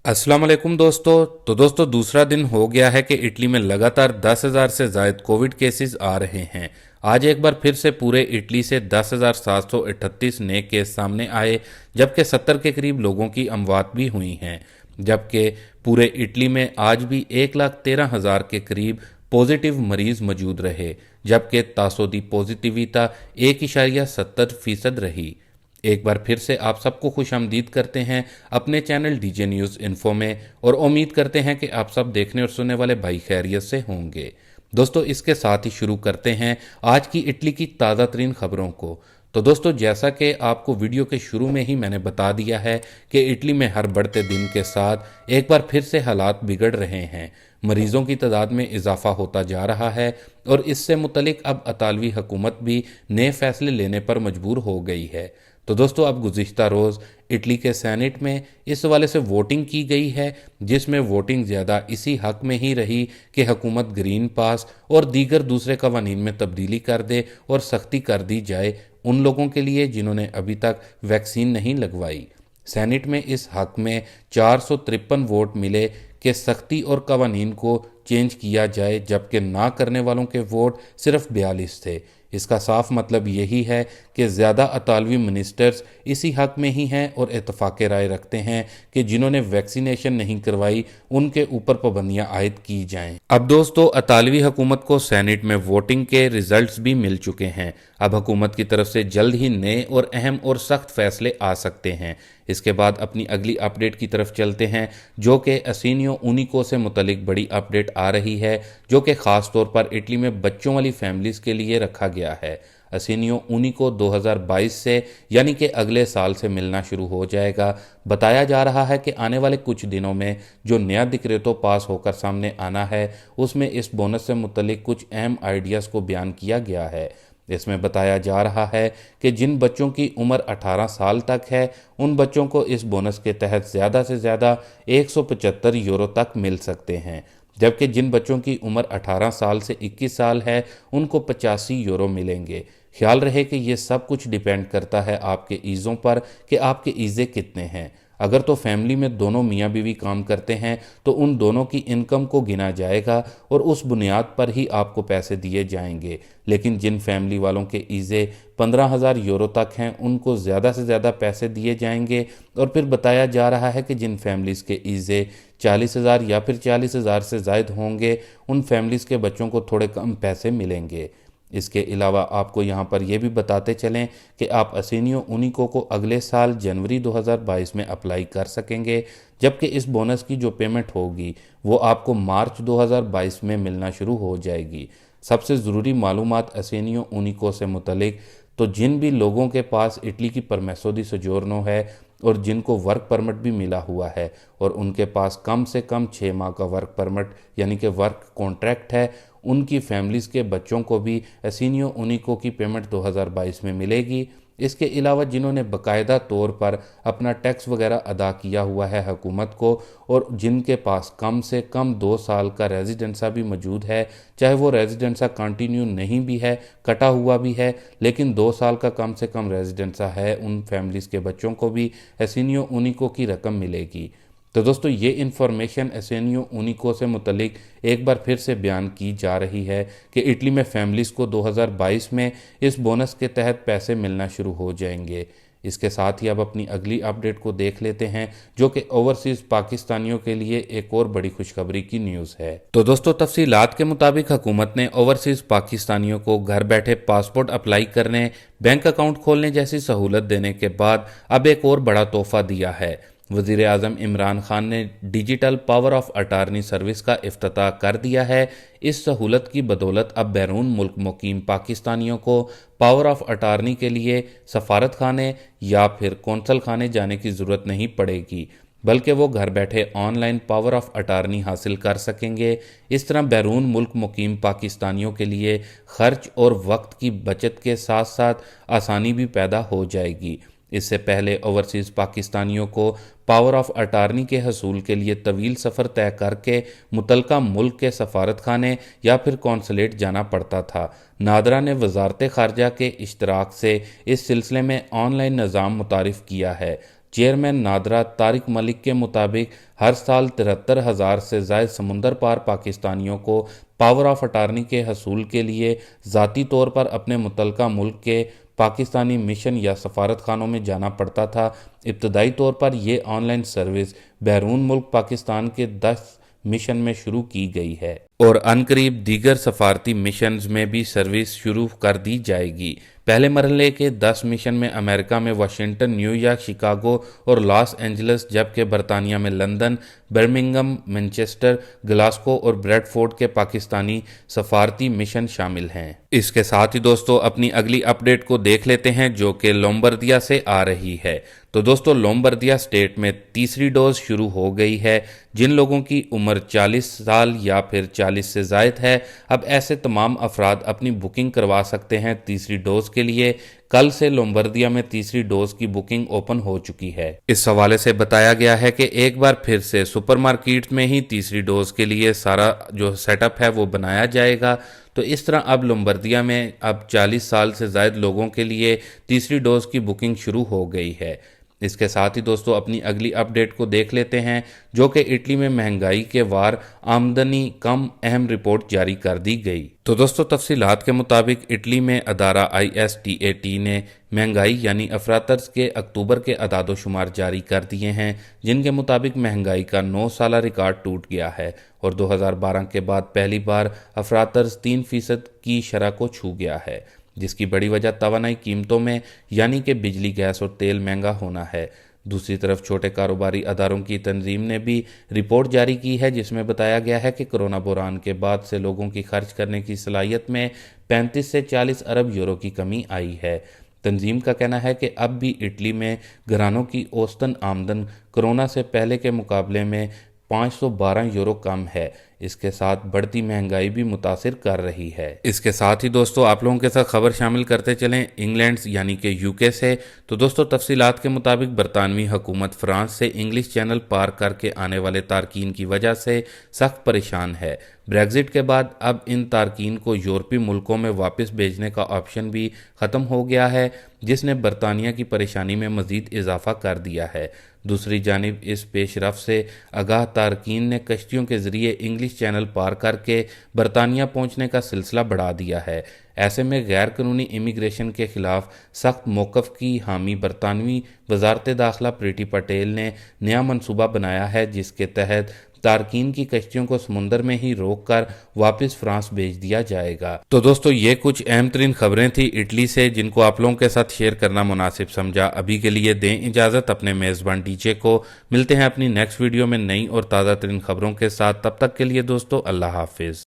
अस्सलाम वालेकुम दोस्तों दूसरा दिन हो गया है कि इटली में लगातार 10,000 से ज़ायद कोविड केसेस आ रहे हैं। आज एक बार फिर से पूरे इटली से 10,738 नए केस सामने आए, जबकि 70 के करीब लोगों की अमवात भी हुई हैं। जबकि पूरे इटली में आज भी 1,13,000 के करीब पॉजिटिव मरीज मौजूद रहे, जबकि तासोदी पॉजिटिविता 1.70% रही। एक बार फिर से आप सबको खुशामदीद करते हैं अपने चैनल डीजे न्यूज़ इन्फो में, और उम्मीद करते हैं कि आप सब देखने और सुनने वाले भाई खैरियत से होंगे। दोस्तों, इसके साथ ही शुरू करते हैं आज की इटली की ताज़ा तरीन खबरों को। तो दोस्तों, जैसा कि आपको वीडियो के शुरू में ही मैंने बता दिया है कि इटली में हर बढ़ते दिन के साथ एक बार फिर से हालात बिगड़ रहे हैं। मरीजों की तादाद में इजाफा होता जा रहा है और इससे मुतलिक अब अतालवी हुकूमत भी नए फैसले लेने पर मजबूर हो गई है। तो दोस्तों, अब गुज़िश्ता रोज़ इटली के सेनेट में इस हवाले से वोटिंग की गई है, जिसमें वोटिंग ज़्यादा इसी हक में ही रही कि हुकूमत ग्रीन पास और दीगर दूसरे कवानीन में तब्दीली कर दे और सख्ती कर दी जाए उन लोगों के लिए जिन्होंने अभी तक वैक्सीन नहीं लगवाई। सेनेट में इस हक में 453 वोट मिले कि सख्ती और कवानीन को चेंज किया जाए, जबकि ना करने वालों के वोट सिर्फ 42 थे। इसका साफ मतलब यही है कि ज़्यादा अतालवी मिनिस्टर्स इसी हक में ही हैं और इत्तफाक़ राय रखते हैं कि जिन्होंने वैक्सीनेशन नहीं करवाई उनके ऊपर पाबंदियां आयद की जाएं। अब दोस्तों, अतालवी हुकूमत को सेनेट में वोटिंग के रिजल्ट्स भी मिल चुके हैं। अब हुकूमत की तरफ से जल्द ही नए और अहम और सख्त फैसले आ सकते हैं। इसके बाद अपनी अगली अपडेट की तरफ चलते हैं, जो कि असिनियो यूनिको से मुतलिक बड़ी अपडेट आ रही है, जो कि ख़ास तौर पर इटली में बच्चों वाली फैमिलीज़ के लिए रखा गया है। असिनियो यूनिको 2022 से यानी कि अगले साल से मिलना शुरू हो जाएगा। बताया जा रहा है कि आने वाले कुछ दिनों में जो नया डिक्रेटो पास होकर सामने आना है, उसमें इस बोनस से मुतलिक कुछ अहम आइडियाज़ को बयान किया गया है। इसमें बताया जा रहा है कि जिन बच्चों की उम्र 18 साल तक है, उन बच्चों को इस बोनस के तहत ज़्यादा से ज़्यादा 175 यूरो तक मिल सकते हैं, जबकि जिन बच्चों की उम्र 18 साल से 21 साल है, उनको 85 यूरो मिलेंगे। ख्याल रहे कि ये सब कुछ डिपेंड करता है आपके ईज़ों पर कि आपके ईज़े कितने हैं। अगर तो फैमिली में दोनों मियाँ बीवी काम करते हैं तो उन दोनों की इनकम को गिना जाएगा और उस बुनियाद पर ही आपको पैसे दिए जाएंगे। लेकिन जिन फैमिली वालों के ईज़े 15,000 यूरो तक हैं, उनको ज़्यादा से ज़्यादा पैसे दिए जाएंगे। और फिर बताया जा रहा है कि जिन फैमिलीज़ के ईज़े 40,000 या फिर 40,000 से ज़ायद होंगे, उन फैमिलीज़ के बच्चों को थोड़े कम पैसे मिलेंगे। इसके अलावा आपको यहाँ पर यह भी बताते चलें कि आप असिनियो यूनिको को अगले साल जनवरी 2022 में अप्लाई कर सकेंगे, जबकि इस बोनस की जो पेमेंट होगी वो आपको मार्च 2022 में मिलना शुरू हो जाएगी। सबसे ज़रूरी मालूमात असिनियो यूनिको से मुतलिक, तो जिन भी लोगों के पास इटली की परमेसो दी सोजोर्नो है और जिनको वर्क परमिट भी मिला हुआ है और उनके पास कम से कम 6 माह का वर्क परमिट यानी कि वर्क कॉन्ट्रैक्ट है, उनकी फैमिलीज़ के बच्चों को भी असिनियो यूनिको की पेमेंट 2022 में मिलेगी। इसके अलावा जिन्होंने बाकायदा तौर पर अपना टैक्स वगैरह अदा किया हुआ है हुकूमत को, और जिनके पास कम से कम 2 साल का रेजिडेंसा भी मौजूद है, चाहे वो रेजिडेंसा कंटिन्यू नहीं भी है, कटा हुआ भी है, लेकिन 2 साल का कम से कम रेजिडेंसा है, उन फैमिलीज़ के बच्चों को भी असिनियो यूनिको की रकम मिलेगी। तो दोस्तों, ये इन्फॉर्मेशन असिनियो यूनिको से मुतलिक एक बार फिर से बयान की जा रही है कि इटली में फैमिलीज़ को 2022 में इस बोनस के तहत पैसे मिलना शुरू हो जाएंगे। इसके साथ ही अब अपनी अगली अपडेट को देख लेते हैं, जो कि ओवरसीज़ पाकिस्तानियों के लिए एक और बड़ी खुशखबरी की न्यूज़ है। तो दोस्तों, तफसीलात के मुताबिक हुकूमत ने ओवरसीज़ पाकिस्तानियों को घर बैठे पासपोर्ट अप्लाई करने, बैंक अकाउंट खोलने जैसी सहूलत देने के बाद अब एक और बड़ा तोहफा दिया है। वज़ीर आज़म इमरान खान ने digital power of attorney service का इफ्तिताह कर दिया है। इस सहूलत की बदौलत अब बैरून मुल्क मुकीम पाकिस्तानियों को पावर ऑफ अटारनी के लिए सफारत खाने या फिर कौंसल खाने जाने की ज़रूरत नहीं पड़ेगी, बल्कि वो घर बैठे ऑनलाइन पावर ऑफ अटारनी हासिल कर सकेंगे। इस तरह बैरून मुल्क मुकीम पाकिस्तानियों के लिए खर्च और वक्त की बचत के साथ साथ आसानी भी पैदा हो जाएगी। इससे पहले ओवरसीज़ पाकिस्तानियों को पावर ऑफ अटारनी के हसूल के लिए तवील सफ़र तय करके मुतलका मुल्क के सफारत खाने या फिर कौंसलेट जाना पड़ता था। नादरा ने वजारत ख़ारजा के इश्तराक से इस सिलसिले में ऑनलाइन निज़ाम मुतारिफ़ किया है, چیئرمین نادرا طارق ملک کے مطابق ہر سال 73,000 سے زائد سمندر پار پاکستانیوں کو پاور آف اٹارنی کے حصول کے لیے ذاتی طور پر اپنے متعلقہ ملک کے پاکستانی مشن یا سفارت خانوں میں جانا پڑتا تھا۔ ابتدائی طور پر یہ آن لائن سروس بیرون ملک پاکستان کے 10 مشن میں شروع کی گئی ہے اور عنقریب دیگر سفارتی مشنز میں بھی سروس شروع کر دی جائے گی۔ پہلے مرحلے کے 10 مشن میں امریکہ میں واشنگٹن، نیو یارک، شکاگو اور لاس اینجلس، جبکہ برطانیہ میں لندن، برمنگھم، مانچسٹر، گلاسکو اور بریڈ فورڈ کے پاکستانی سفارتی مشن شامل ہیں۔ اس کے ساتھ ہی دوستو اپنی اگلی اپڈیٹ کو دیکھ لیتے ہیں جو کہ لومبردیا سے آ رہی ہے۔ تو دوستو لومبردیا اسٹیٹ میں تیسری ڈوز شروع ہو گئی ہے۔ جن لوگوں کی عمر 40 سال یا پھر 40 سے زائد ہے، اب ایسے تمام افراد اپنی بکنگ کروا سکتے ہیں تیسری ڈوز کے لیے۔ کل سے لومبردیا میں تیسری ڈوز کی بکنگ اوپن ہو چکی ہے۔ اس حوالے سے بتایا گیا ہے کہ ایک بار پھر سے سپر مارکیٹ میں ہی تیسری ڈوز کے لیے سارا جو سیٹ اپ ہے وہ بنایا جائے گا۔ تو اس طرح اب لومبردیا میں اب 40 سال سے زائد لوگوں کے لیے تیسری ڈوز کی بکنگ شروع ہو گئی ہے۔ اس کے ساتھ ہی دوستو اپنی اگلی اپڈیٹ کو دیکھ لیتے ہیں جو کہ اٹلی میں مہنگائی کے وار آمدنی کم اہم رپورٹ جاری کر دی گئی۔ تو دوستو تفصیلات کے مطابق اٹلی میں ادارہ ISTAT نے مہنگائی یعنی افراطرز کے اکتوبر کے اعداد و شمار جاری کر دیے ہیں، جن کے مطابق مہنگائی کا 9 سالہ ریکارڈ ٹوٹ گیا ہے اور 2012 کے بعد پہلی بار افراطرز 3% کی شرح کو چھو گیا ہے، جس کی بڑی وجہ توانائی قیمتوں میں یعنی کہ بجلی، گیس اور تیل مہنگا ہونا ہے۔ دوسری طرف چھوٹے کاروباری اداروں کی تنظیم نے بھی رپورٹ جاری کی ہے جس میں بتایا گیا ہے کہ کرونا بحران کے بعد سے لوگوں کی خرچ کرنے کی صلاحیت میں 35 سے 40 ارب یورو کی کمی آئی ہے۔ تنظیم کا کہنا ہے کہ اب بھی اٹلی میں گھرانوں کی اوسطاً آمدن کرونا سے پہلے کے مقابلے میں 512 یورو کم ہے۔ اس کے ساتھ بڑھتی مہنگائی بھی متاثر کر رہی ہے۔ اس کے ساتھ ہی دوستو آپ لوگوں کے ساتھ خبر شامل کرتے چلیں انگلینڈ یعنی کہ UK سے۔ تو دوستو تفصیلات کے مطابق برطانوی حکومت فرانس سے انگلش چینل پار کر کے آنے والے تارکین کی وجہ سے سخت پریشان ہے۔ بریگزٹ کے بعد اب ان تارکین کو یورپی ملکوں میں واپس بھیجنے کا آپشن بھی ختم ہو گیا ہے، جس نے برطانیہ کی پریشانی میں مزید اضافہ کر دیا ہے۔ دوسری جانب اس پیش رفت سے آگاہ تارکین نے کشتیوں کے ذریعے انگلش چینل پار کر کے برطانیہ پہنچنے کا سلسلہ بڑھا دیا ہے۔ ایسے میں غیر قانونی امیگریشن کے خلاف سخت موقف کی حامی برطانوی وزارت داخلہ پریٹی پٹیل نے نیا منصوبہ بنایا ہے جس کے تحت تارکین کی کشتیوں کو سمندر میں ہی روک کر واپس فرانس بھیج دیا جائے گا۔ تو دوستو یہ کچھ اہم ترین خبریں تھیں اٹلی سے جن کو آپ لوگوں کے ساتھ شیئر کرنا مناسب سمجھا۔ ابھی کے لیے دیں اجازت اپنے میزبان DJ کو۔ ملتے ہیں اپنی نیکسٹ ویڈیو میں نئی اور تازہ ترین خبروں کے ساتھ، تب تک کے لیے دوستو اللہ حافظ۔